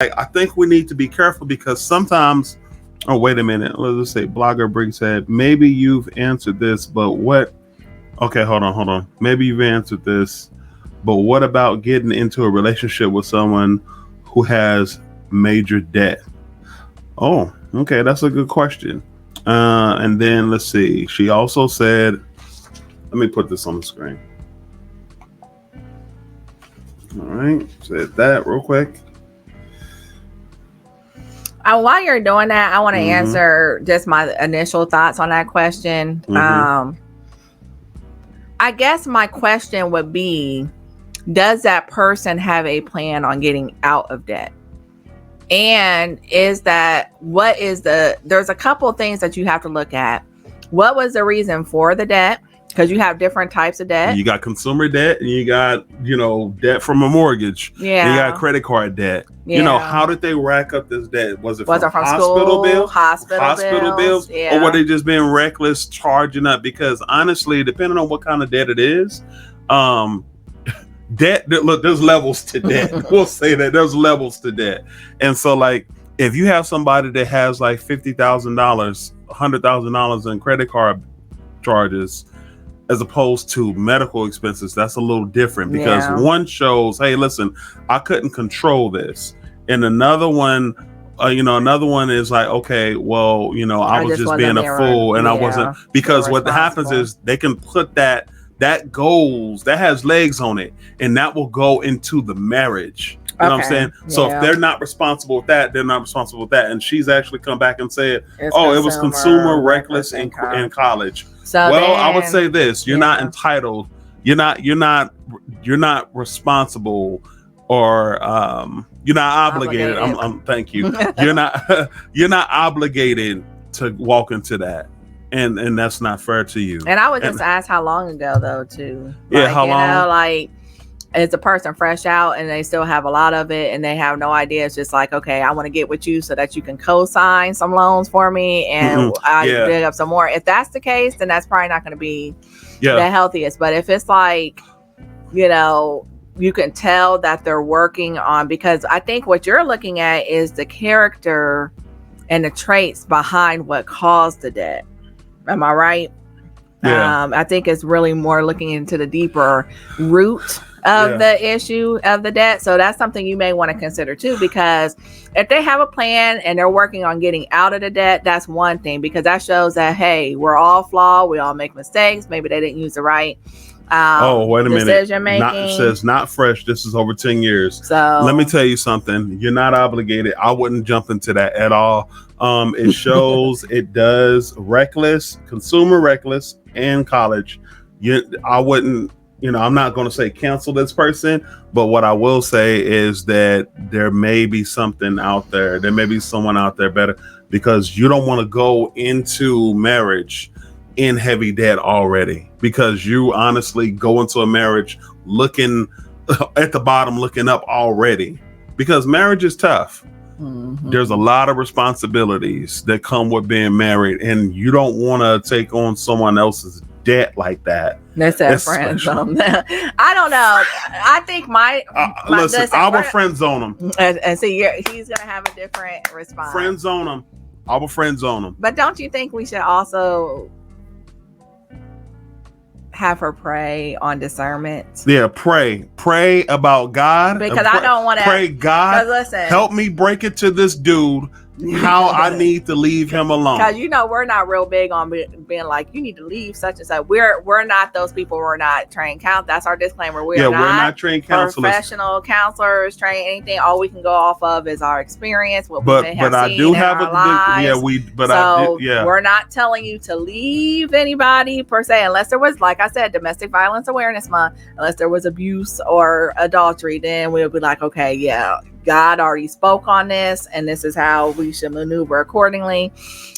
I think we need to be careful because sometimes. Oh, wait a minute. Let's just say Blogger Briggs said maybe you've answered this, but what? Okay, hold on. Maybe you've answered this, but what about getting into a relationship with someone who has major debt? Oh, okay, that's a good question. And then let's see. She also said, let me put this on the screen. All right, said that real quick. While you're doing that, I want to answer just my initial thoughts on that question. I guess my question would be, does that person have a plan on getting out of debt? And there's a couple of things that you have to look at. What was the reason for the debt? Because you have different types of debt. You got consumer debt and you got, debt from a mortgage. Yeah. And you got credit card debt. Yeah. How did they rack up this debt? Was it from hospital bills? Hospital bills? Yeah. Or were they just being reckless, charging up? Because honestly, depending on what kind of debt it is, debt, look, there's levels to debt. We'll say that there's levels to debt. And so if you have somebody that has like $50,000, $100,000 in credit card charges, as opposed to medical expenses, that's a little different because one shows, hey, listen, I couldn't control this. And another one is like, okay, well, I was just being a fool and I wasn't, because what happens is they can put that goes, that has legs on it, and that will go into the marriage. You know what I'm saying? So if they're not responsible with that, they're not responsible with that. And she's actually come back and said, it was consumer reckless in college. So I would say this: you're not entitled. You're not responsible, or you're not obligated. Thank you. You're not obligated to walk into that, and that's not fair to you. And I would just ask how long ago though, too. How long? It's a person fresh out and they still have a lot of it and they have no idea. It's just like, okay, I want to get with you so that you can co-sign some loans for me and I dig up some more. If that's the case, then that's probably not going to be the healthiest. But if it's like, you can tell that they're working on, because I think what you're looking at is the character and the traits behind what caused the debt. Am I right? Yeah. I think it's really more looking into the deeper root of the issue of the debt. So that's something you may want to consider too, because if they have a plan and they're working on getting out of the debt, that's one thing, because that shows that, hey, we're all flawed. We all make mistakes. Maybe they didn't use the right wait a minute. Decision making. It says not fresh. This is over 10 years. So let me tell you something. You're not obligated. I wouldn't jump into that at all. It shows it does consumer reckless in college. I wouldn't, I'm not going to say cancel this person, but what I will say is that there may be something out there. There may be someone out there better, because you don't want to go into marriage in heavy debt already, because you honestly go into a marriage looking at the bottom, looking up already, because marriage is tough. Mm-hmm. There's a lot of responsibilities that come with being married, and you don't want to take on someone else's debt like that. That's that friendzone. I don't know. I think listen, I will friendzone him. And see, he's gonna have a different response. Friendzone him. I will friendzone him. But don't you think we should also have her pray on discernment? Yeah, pray about God. Because I don't want to pray, God, listen, help me break it to this dude how I need to leave him alone. Because we're not real big on being like, you need to leave such and such. We're not those people. We're not trained counselors. That's our disclaimer. We're not trained counselors, professional counselors, trained anything. All we can go off of is our experience. What we have I seen do in have our lives. We're not telling you to leave anybody per se, unless there was, like I said, Domestic Violence Awareness Month. Unless there was abuse or adultery, then we'll be like, okay, yeah, God already spoke on this, and this is how we should maneuver accordingly.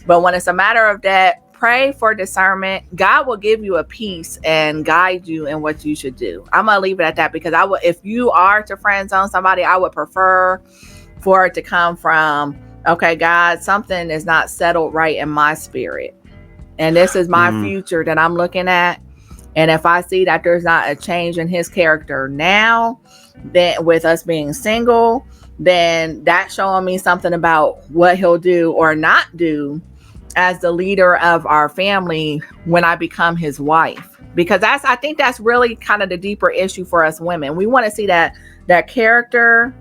But when it's a matter of that, pray for discernment. God will give you a peace and guide you in what you should do. I'm gonna leave it at that, because if you are to friend zone somebody, I would prefer for it to come from, okay, God, something is not settled right in my spirit, and this is my future that I'm looking at. And if I see that there's not a change in his character now, then with us being single, then that's showing me something about what he'll do or not do as the leader of our family when I become his wife. Because I think that's really kind of the deeper issue for us women. We want to see that character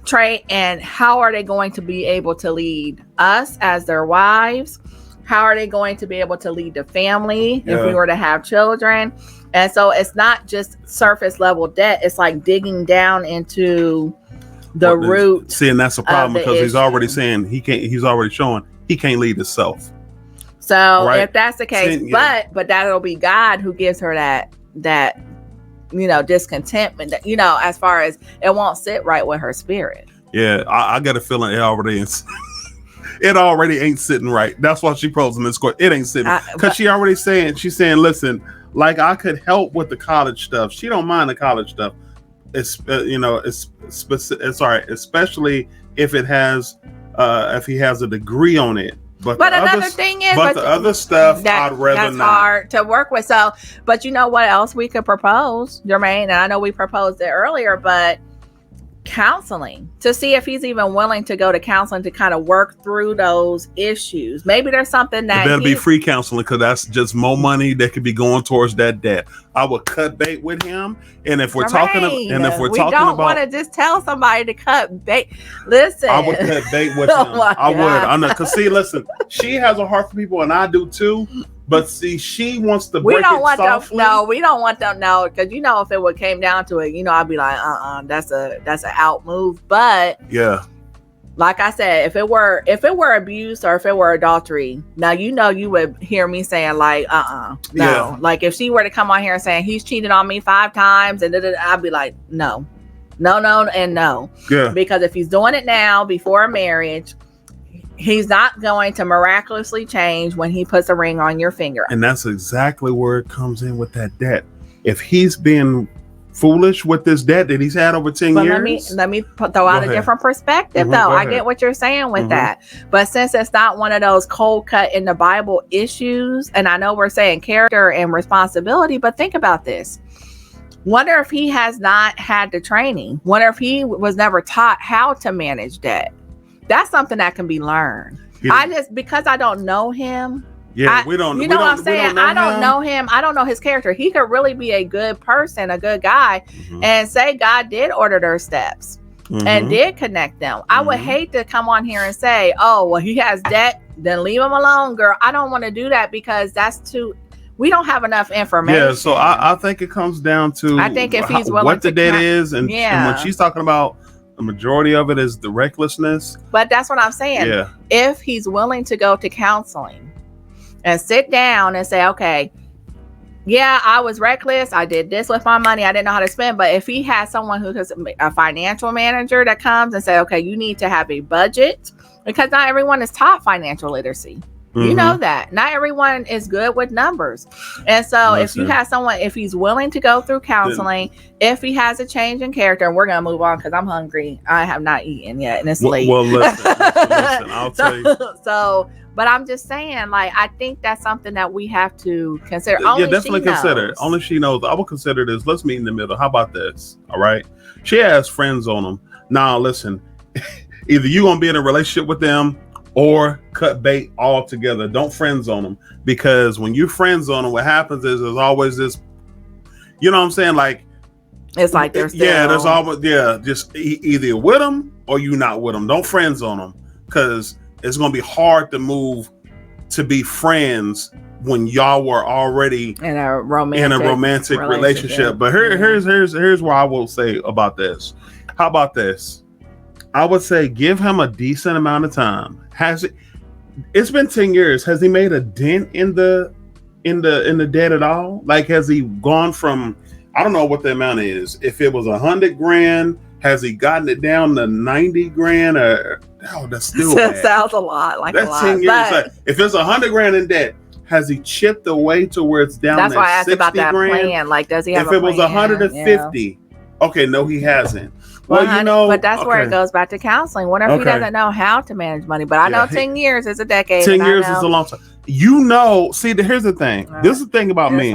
trait, and how are they going to be able to lead us as their wives? How are they going to be able to lead the family if we were to have children? And so it's not just surface level debt. It's like digging down into the root. See, and that's the problem, because he's already saying he's already showing he can't lead himself. So if that's the case, but that'll be God who gives her that discontentment, as far as it won't sit right with her spirit. Yeah, I got a feeling it already is. It already ain't sitting right. That's why she posing this court. It ain't sitting, because she's saying, listen, like, I could help with the college stuff. She don't mind the college stuff. Especially if it has, if he has a degree on it. But another thing is, the other stuff I'd rather not. That's hard to work with. So, but you know what else we could propose, Jermaine? And I know we proposed it earlier, but counseling, to see if he's even willing to go to counseling to kind of work through those issues. Maybe there's something that better be free counseling, because that's just more money that could be going towards that debt. I would cut bait with him, and if we're talking want to just tell somebody to cut bait. Listen, I would cut bait with him. I would. I know, because see, listen, she has a heart for people, and I do too. But see, she wants to break it softly. We don't want them. No, because if it would came down to it, I'd be like, that's an out move. But yeah, like I said, if it were abuse or if it were adultery, now you would hear me saying like, no. Yeah. Like if she were to come on here and saying he's cheated on me 5 times, and I'd be like, no, and no. Yeah. Because if he's doing it now before a marriage, he's not going to miraculously change when he puts a ring on your finger. And that's exactly where it comes in with that debt. If he's been foolish with this debt that he's had over 10 years. Let me throw out a different perspective, though. I get what you're saying with that. But since it's not one of those cold cut in the Bible issues, and I know we're saying character and responsibility, but think about this. Wonder if he has not had the training. Wonder if he was never taught how to manage debt. That's something that can be learned. Because I don't know him. Yeah, we don't. You know what I'm saying? I don't know him. I don't know his character. He could really be a good person, a good guy, and say God did order their steps and did connect them. I would hate to come on here and say, oh, well, he has debt, then leave him alone, girl. I don't want to do that, because that's too. We don't have enough information. Yeah, so I think it comes down to if he's willing what the debt is, and when she's talking about. The majority of it is the recklessness. But that's what I'm saying. Yeah. If he's willing to go to counseling and sit down and say, okay, yeah, I was reckless. I did this with my money. I didn't know how to spend. But if he has someone who's a financial manager that comes and say, okay, you need to have a budget, because not everyone is taught financial literacy. You know that not everyone is good with numbers. And so if you have someone, if he's willing to go through counseling, if he has a change in character, and we're going to move on because I'm hungry. I have not eaten yet, and it's late. Well, listen, I'll tell you. So, but I'm just saying, like, I think that's something that we have to consider. Definitely consider. Only she knows. I will consider this. Let's meet in the middle. How about this? All right. She has friends on them. Now, listen, either you're going to be in a relationship with them, or cut bait altogether. Don't friend zone them, because when you friend zone them, what happens is there's always this, you know what I'm saying? Like, it's like there's always, just either with them or you not with them. Don't friend zone them, because it's going to be hard to move to be friends when y'all were already in a romantic relationship. But here's what I will say about this. How about this? I would say give him a decent amount of time. It's been 10 years. Has he made a dent in the debt at all? Like, has he gone from, I don't know what the amount is. If it was $100,000, has he gotten it down to 90 grand? Or that's still that sounds a lot. Like that's a lot. 10 years. Like, if it's $100,000 in debt, has he chipped away to where it's down? That's why I asked 60 about that grand? Plan. Like, does he have? If it was 150, okay, no, he hasn't. Well, but that's where it goes back to counseling. What if he doesn't know how to manage money? But I know 10 years is a decade. 10 years is a long time. See, here's the thing. This is the thing about men.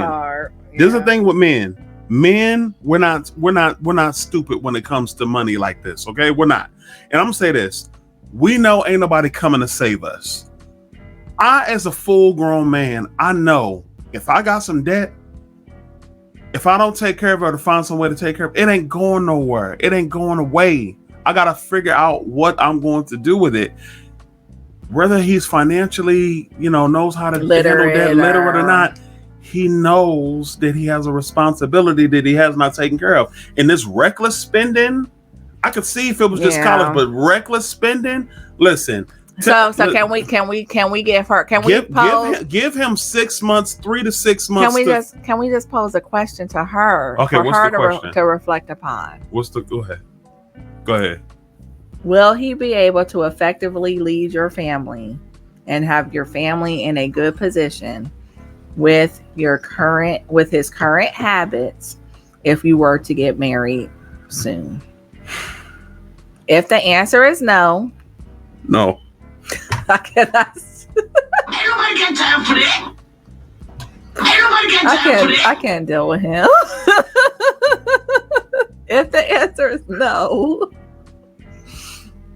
This is the thing with men. Men, we're not stupid when it comes to money like this. Okay, we're not. And I'm gonna say this: we know ain't nobody coming to save us. I, as a full-grown man, I know if I got some debt, if I don't take care of it or to find some way to take care of it, it ain't going nowhere. It ain't going away. I gotta figure out what I'm going to do with it. Whether he's financially, knows how to handle that, literate or not, he knows that he has a responsibility that he has not taken care of. And this reckless spending, I could see if it was just college, but reckless spending, listen. So can we give her? Give him 6 months, 3 to 6 months. Can we just pose a question to her? Okay, for what's her the question? to reflect upon? Go ahead. Will he be able to effectively lead your family and have your family in a good position with his current habits if you were to get married soon? If the answer is no. I cannot. Ain't nobody got time for that. Ain't nobody got time for that. I can't deal with him. If the answer is no,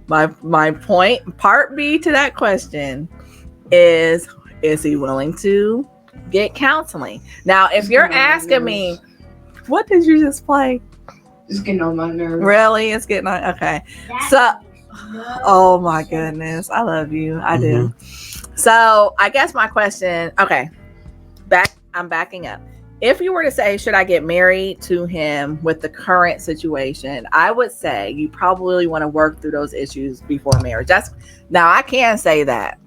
my point, part B to that question is he willing to get counseling? Now, if you're asking me, what did you just play? It's getting on my nerves. Really? It's getting on. Okay. Oh my goodness. I love you. I do. So I guess my question, okay, I'm backing up. If you were to say, should I get married to him with the current situation? I would say you probably want to work through those issues before marriage. Now I can say that.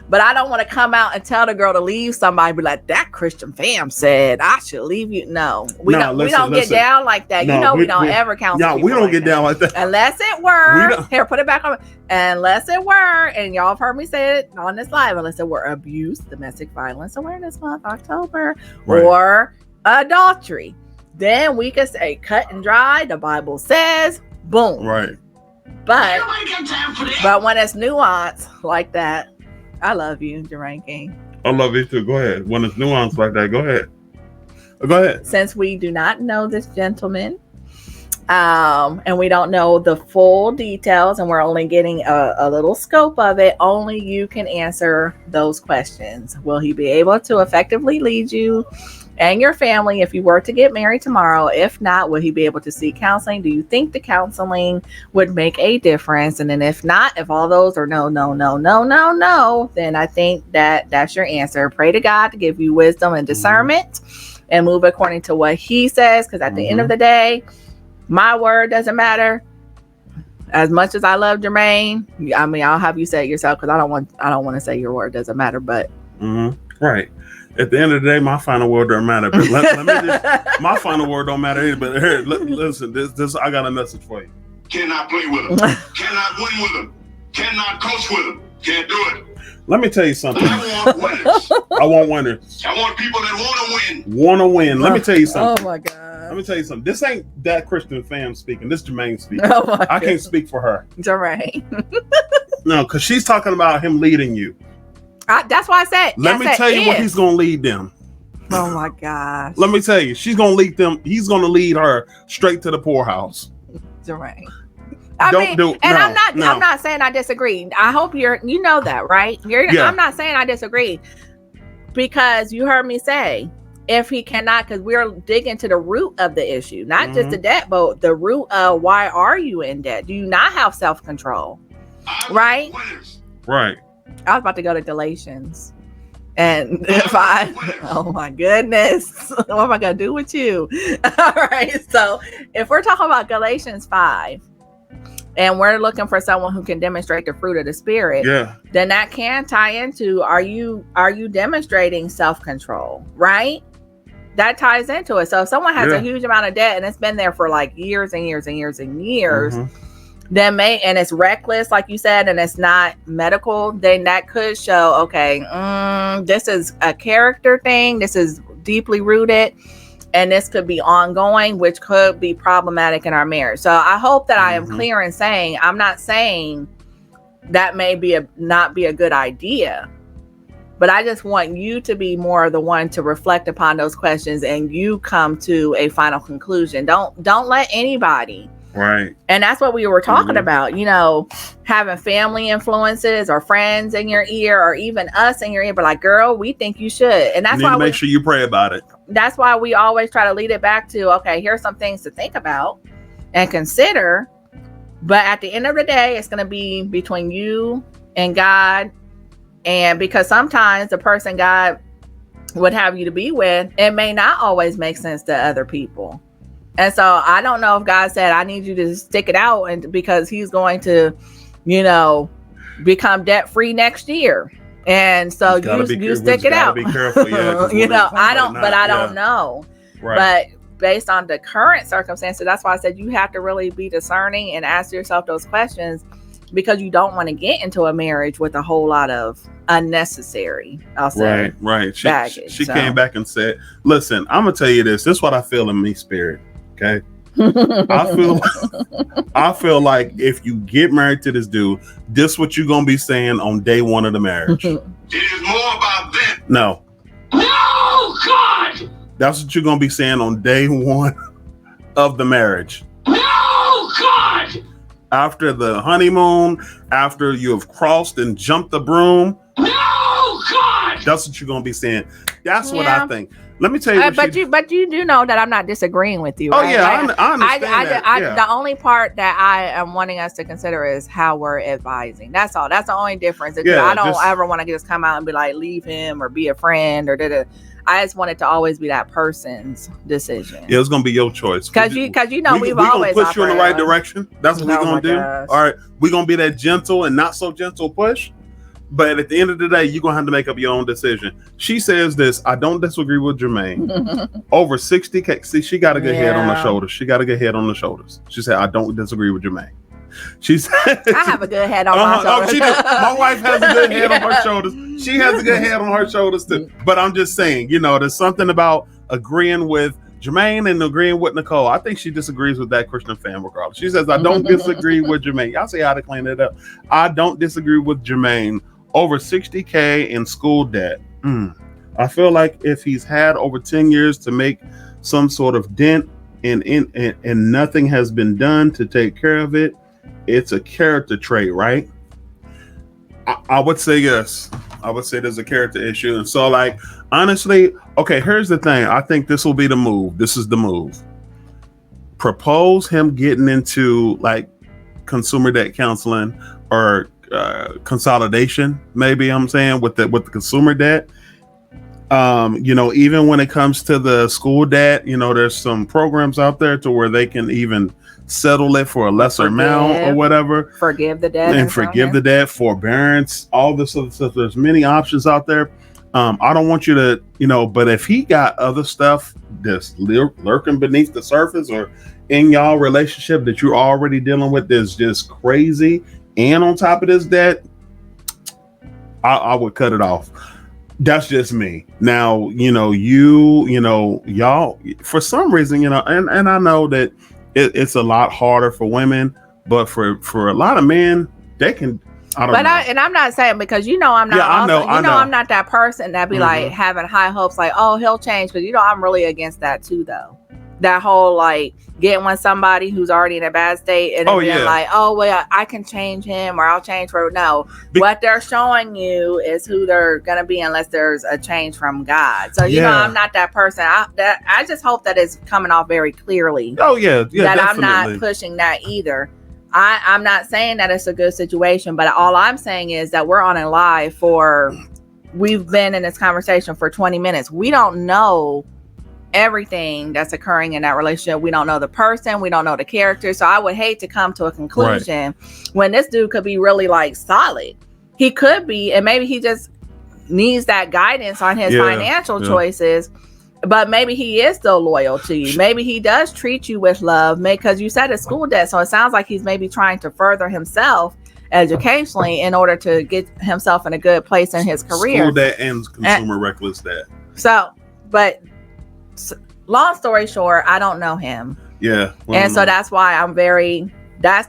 But I don't want to come out and tell the girl to leave somebody, be like, that Christian fam said I should leave you. No, we don't get down like that. We don't ever counsel. No, we don't get down like that. Unless it were, here, put it back on. Unless it were, and y'all have heard me say it on this live, unless it were abuse, domestic violence awareness month, October, or adultery, then we could say cut and dry. The Bible says, boom. Right. But when it's nuanced like that, I love you, Jermaine King. I love you too. Go ahead. When it's nuanced like that, go ahead. Since we do not know this gentleman, and we don't know the full details, and we're only getting a little scope of it, only you can answer those questions. Will he be able to effectively lead you and your family if you were to get married tomorrow? If not, will he be able to seek counseling? Do you think the counseling would make a difference? And then if not, if all those are no, then I think that's your answer. Pray to God to give you wisdom and discernment and move according to what he says. Because at the end of the day, my word doesn't matter. As much as I love Jermaine, I mean, I'll have you say it yourself because I don't want to say your word doesn't matter. But right. At the end of the day, my final word don't matter. But my final word don't matter either. But here, listen, this I got a message for you. Cannot play with them. Cannot win with them. Cannot coach with them. Can't do it. Let me tell you something. I want winners. I want winners. I want people that want to win. Let me tell you something. Oh my God. Let me tell you something. This ain't that Christian fam speaking. This Jermaine speaking. I can't speak for her. Jermaine. No, because she's talking about him leading you. That's why I said. Let me tell you what he's going to lead them. Oh my gosh. Let me tell you, she's going to lead them. He's going to lead her straight to the poorhouse. Jermaine. I'm not saying I disagree. I hope you know that, right? I'm not saying I disagree because you heard me say if he cannot, because we're digging to the root of the issue, not just the debt, but the root of why are you in debt? Do you not have self-control? Right? Right. I was about to go to Galatians. And oh my goodness, what am I going to do with you? All right. So if we're talking about Galatians 5 and we're looking for someone who can demonstrate the fruit of the spirit, then that can tie into, are you demonstrating self-control? Right. That ties into it. So if someone has a huge amount of debt and it's been there for like years and years and years and years, then and it's reckless, like you said, and it's not medical, then that could show, okay, this is a character thing. This is deeply rooted, and this could be ongoing, which could be problematic in our marriage. So I hope that I am clear in saying, I'm not saying that may be not be a good idea, But I just want you to be more the one to reflect upon those questions and you come to a final conclusion. Don't let anybody. Right. And that's what we were talking about, you know, having family influences or friends in your ear or even us in your ear, but like, girl, we think you should. And that's why make sure you pray about it. That's why we always try to lead it back to, okay, here's some things to think about and consider. But at the end of the day, it's going to be between you and God. And because sometimes the person God would have you to be with, it may not always make sense to other people. And so I don't know if God said, I need you to stick it out, and because he's going to, you know, become debt free next year. And so you stick it out. Be careful, yeah, you know, I don't know. Right. But based on the current circumstances, that's why I said you have to really be discerning and ask yourself those questions, because you don't want to get into a marriage with a whole lot of unnecessary, I'll say, right. baggage. She came back and said, listen, I'm going to tell you this. This is what I feel in me spirit. Okay. I feel like if you get married to this dude, this is what you're going to be saying on day one of the marriage. It is more about that. No, God. That's what you're going to be saying on day one of the marriage. No, God. After the honeymoon, after you have crossed and jumped the broom. No, God. That's what you're going to be saying. That's what I think. Let me tell you what but you do know that I'm not disagreeing with you. Oh, right? yeah, I understand that. The only part that I am wanting us to consider is how we're advising. That's all. That's the only difference. I don't ever want to just come out and be like, leave him or be a friend or da-da. I just want it to always be that person's decision. Yeah, it's going to be your choice. Because you know we've always push you in the right direction. That's what we're going to do. Gosh. All right. We're going to be that gentle and not so gentle push. But at the end of the day, you're going to have to make up your own decision. She says this, I don't disagree with Jermaine. Over 60K. See, she got a good head on her shoulders. She got a good head on her shoulders. She said, I don't disagree with Jermaine. She said, I have a good head on my shoulders. She does. My wife has a good head on her shoulders. She has a good head on her shoulders too. But I'm just saying, you know, there's something about agreeing with Jermaine and agreeing with Nicole. I think she disagrees with that Christian fan regardless. She says, I don't disagree with Jermaine. Y'all see how to clean it up. I don't disagree with Jermaine. Over 60K in school debt. I feel like if he's had over 10 years to make some sort of dent and nothing has been done to take care of it, it's a character trait, right? I would say yes. I would say there's a character issue. And so, like, honestly, okay, here's the thing. I think this will be the move. This is the move. Propose him getting into, like, consumer debt counseling or consolidation, maybe I'm saying, with the consumer debt. You know, even when it comes to the school debt, you know, there's some programs out there to where they can even settle it for a lesser amount or whatever. Forgive the debt. And forgive the debt, forbearance, all this other stuff. There's many options out there. I don't want you to, you know, but if he got other stuff that's lurking beneath the surface or in y'all relationship that you're already dealing with that's just crazy, and on top of this debt, I would cut it off. That's just me. Now, you know, y'all, for some reason, you know, and I know that it's a lot harder for women, but for a lot of men, they can. I don't know. I'm not saying, because you know I'm not. Yeah, I know. I'm not that person that be like having high hopes, like, oh, he'll change, because you know I'm really against that too, though. That whole like getting with somebody who's already in a bad state and being like, oh well, I can change him or I'll change for what they're showing you is who they're gonna be unless there's a change from God. So you know I'm not that person. I just hope that it's coming off very clearly. Oh yeah, that definitely. I'm not pushing that either. I'm not saying that it's a good situation, but all I'm saying is that we're on a live we've been in this conversation for 20 minutes. We don't know everything that's occurring in that relationship. We don't know the person, we don't know the character. So I would hate to come to a conclusion when this dude could be really like solid. He could be, and maybe he just needs that guidance on his financial choices, but maybe he is still loyal to you. Maybe he does treat you with love, because you said it's school debt, so it sounds like he's maybe trying to further himself educationally in order to get himself in a good place in his career. School debt and consumer reckless debt. So, but long story short, I don't know him. Yeah. And so that's why I'm very, that's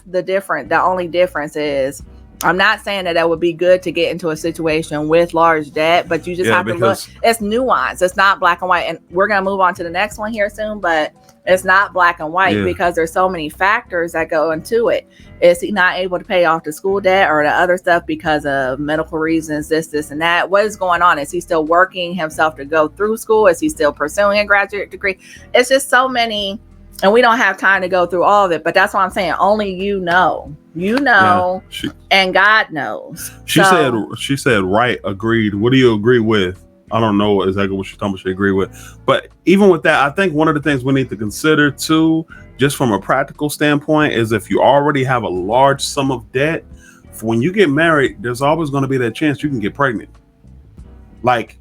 the difference. The only difference is I'm not saying that would be good to get into a situation with large debt, but you just have to look. It's nuance. It's not black and white. And we're going to move on to the next one here soon, but it's not black and white because there's so many factors that go into it. Is he not able to pay off the school debt or the other stuff because of medical reasons, this, and that? What is going on? Is he still working himself to go through school? Is he still pursuing a graduate degree? It's just so many, and we don't have time to go through all of it, but that's what I'm saying. Only you know, and God knows. She said, right, agreed. What do you agree with? I don't know exactly what she's talking about. She agree with, but even with that, I think one of the things we need to consider too, just from a practical standpoint, is if you already have a large sum of debt, when you get married, there's always going to be that chance you can get pregnant. Like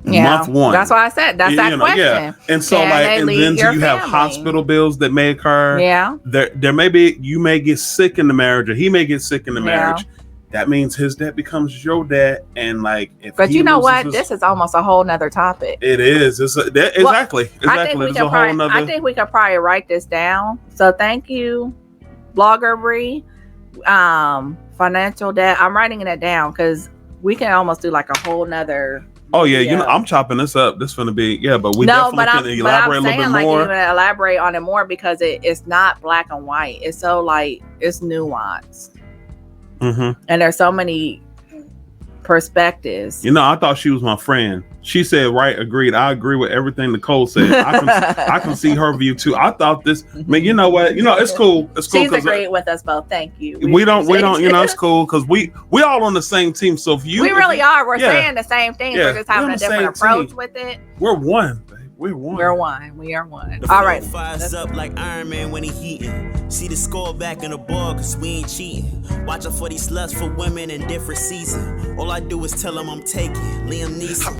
month one. That's why I said that's that question. Yeah. And so and then you have hospital bills that may occur. Yeah. There may be, you may get sick in the marriage, or he may get sick in the marriage. That means his debt becomes your debt, and but you know what? This is almost a whole nother topic. It is. Exactly. I think we could probably write this down. So thank you, Blogger Bree. Financial debt. I'm writing it down because we can almost do like a whole nother. Oh yeah, I'm chopping this up. This is gonna be but we definitely can elaborate a little bit more. Even elaborate on it more because it's not black and white. It's so it's nuanced. Mm-hmm. And there's so many perspectives. I thought she was my friend. She said, right, agreed. I agree with everything Nicole said. I can see her view too. I thought this, you know what? It's cool. It's cool. She's agreed with us both. Thank you. We don't, it's cool because we all on the same team. So if you, we really are. We're saying the same thing. We're just having a different approach with it. We're one. We're one. We are one. All right. Fires up like Iron Man when he heating. See the score back in the ball cause we ain't cheating. Watching for these sluts for women in different seasons. All I do is tell them I'm taking Liam Neeson.